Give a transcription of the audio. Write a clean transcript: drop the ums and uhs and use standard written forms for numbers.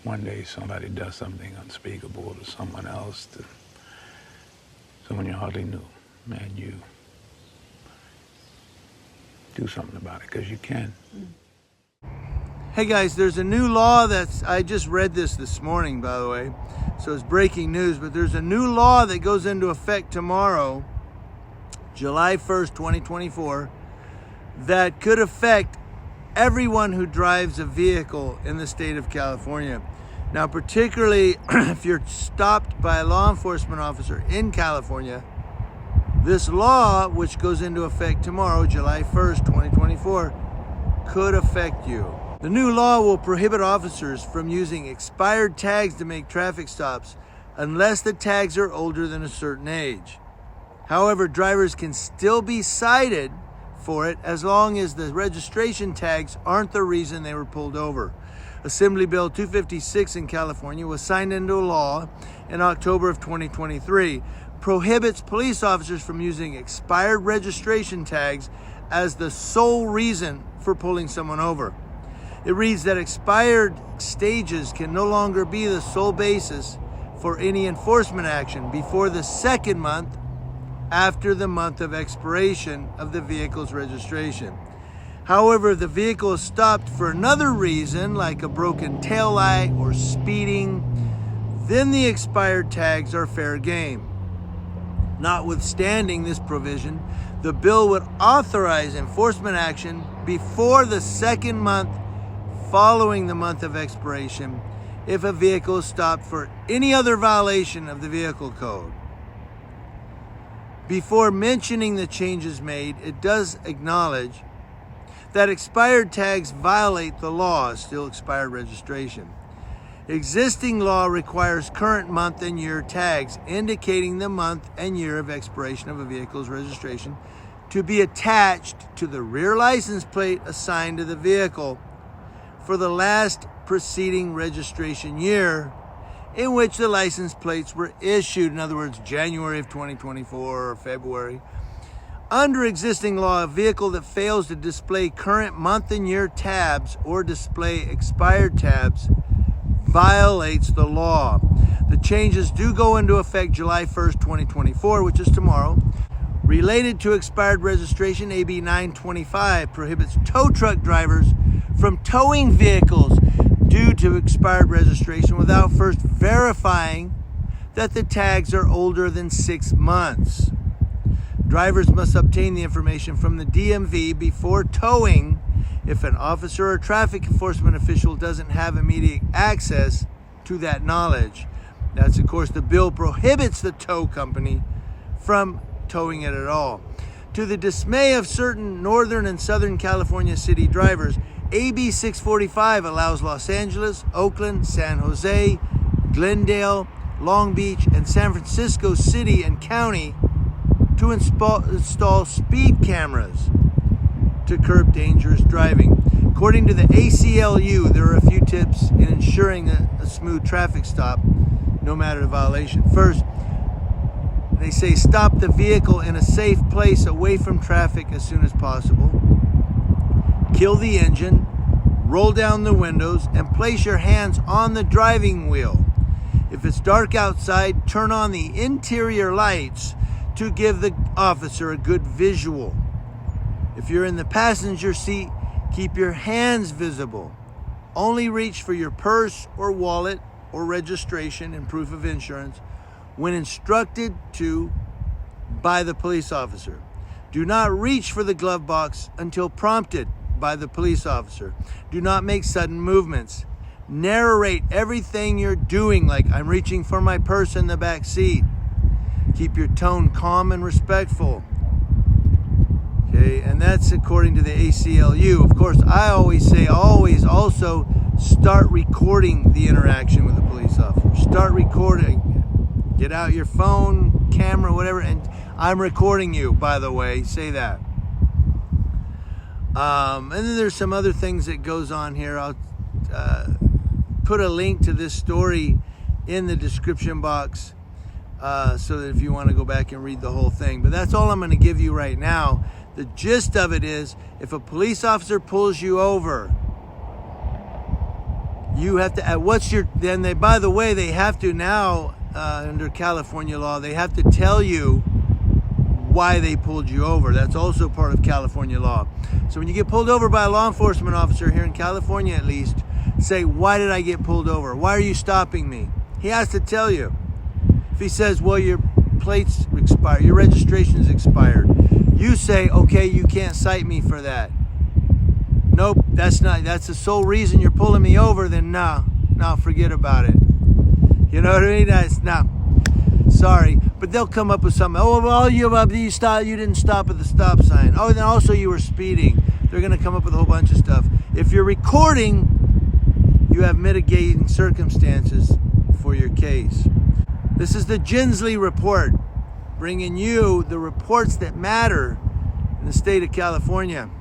one day somebody does something unspeakable to someone else, to someone you hardly knew, and you do something about it, because you can. Hey guys, there's a new law I just read this morning, by the way, so it's breaking news, but there's a new law that goes into effect tomorrow, July 1st, 2024, that could affect everyone who drives a vehicle in the state of California. Now, particularly if you're stopped by a law enforcement officer in California, this law, which goes into effect tomorrow, July 1st, 2024, could affect you. The new law will prohibit officers from using expired tags to make traffic stops unless the tags are older than a certain age. However, drivers can still be cited for it as long as the registration tags aren't the reason they were pulled over. Assembly Bill 256 in California was signed into law in October of 2023, prohibits police officers from using expired registration tags as the sole reason for pulling someone over. It reads that expired stages can no longer be the sole basis for any enforcement action before the second month after the month of expiration of the vehicle's registration. However, if the vehicle is stopped for another reason, like a broken taillight or speeding, then the expired tags are fair game. Notwithstanding this provision, the bill would authorize enforcement action before the second month following the month of expiration if a vehicle is stopped for any other violation of the vehicle code. Before mentioning the changes made, it does acknowledge that expired tags violate the law, still expired registration. Existing law requires current month and year tags indicating the month and year of expiration of a vehicle's registration to be attached to the rear license plate assigned to the vehicle for the last preceding registration year in which the license plates were issued, in other words, January of 2024 or February. Under existing law, a vehicle that fails to display current month and year tabs or display expired tabs violates the law. The changes do go into effect July 1st, 2024, which is tomorrow. Related to expired registration, AB 925 prohibits tow truck drivers from towing vehicles due to expired registration without first verifying that the tags are older than 6 months. Drivers must obtain the information from the DMV before towing if an officer or traffic enforcement official doesn't have immediate access to that knowledge. That's, of course, the bill prohibits the tow company from towing it at all. To the dismay of certain Northern and Southern California city drivers, AB 645 allows Los Angeles, Oakland, San Jose, Glendale, Long Beach, and San Francisco City and County to install speed cameras to curb dangerous driving. According to the ACLU, there are a few tips in ensuring a smooth traffic stop, no matter the violation. First, they say stop the vehicle in a safe place away from traffic as soon as possible. Kill the engine, roll down the windows, and place your hands on the driving wheel. If it's dark outside, turn on the interior lights to give the officer a good visual. If you're in the passenger seat, keep your hands visible. Only reach for your purse or wallet or registration and proof of insurance when instructed to by the police officer. Do not reach for the glove box until prompted by the police officer. Do not make sudden movements. Narrate everything you're doing, like I'm reaching for my purse in the back seat. Keep your tone calm and respectful. Okay, and that's according to the ACLU. Of course, I always say, always also start recording the interaction with the police officer. Start recording. Get out your phone, camera, whatever, and I'm recording you, by the way. Say that. And then there's some other things that goes on here. I'll put a link to this story in the description box so that if you want to go back and read the whole thing. But that's all I'm going to give you right now. The gist of it is, if a police officer pulls you over, You have to, what's your, then they, by the way, they have to now, under California law, they have to tell you why they pulled you over. That's also part of California law. So when you get pulled over by a law enforcement officer here in California at least, say, why did I get pulled over? Why are you stopping me? He has to tell you. If he says, well, your plate's expired, your registration is expired, you say, okay, you can't cite me for that. Nope, that's the sole reason you're pulling me over, then no, forget about it. You know what I mean? That's no. Sorry, but they'll come up with something. Oh, well, you didn't stop at the stop sign. Oh, then also you were speeding. They're going to come up with a whole bunch of stuff. If you're recording, you have mitigating circumstances for your case. This is the Ginsley Report, bringing you the reports that matter in the state of California.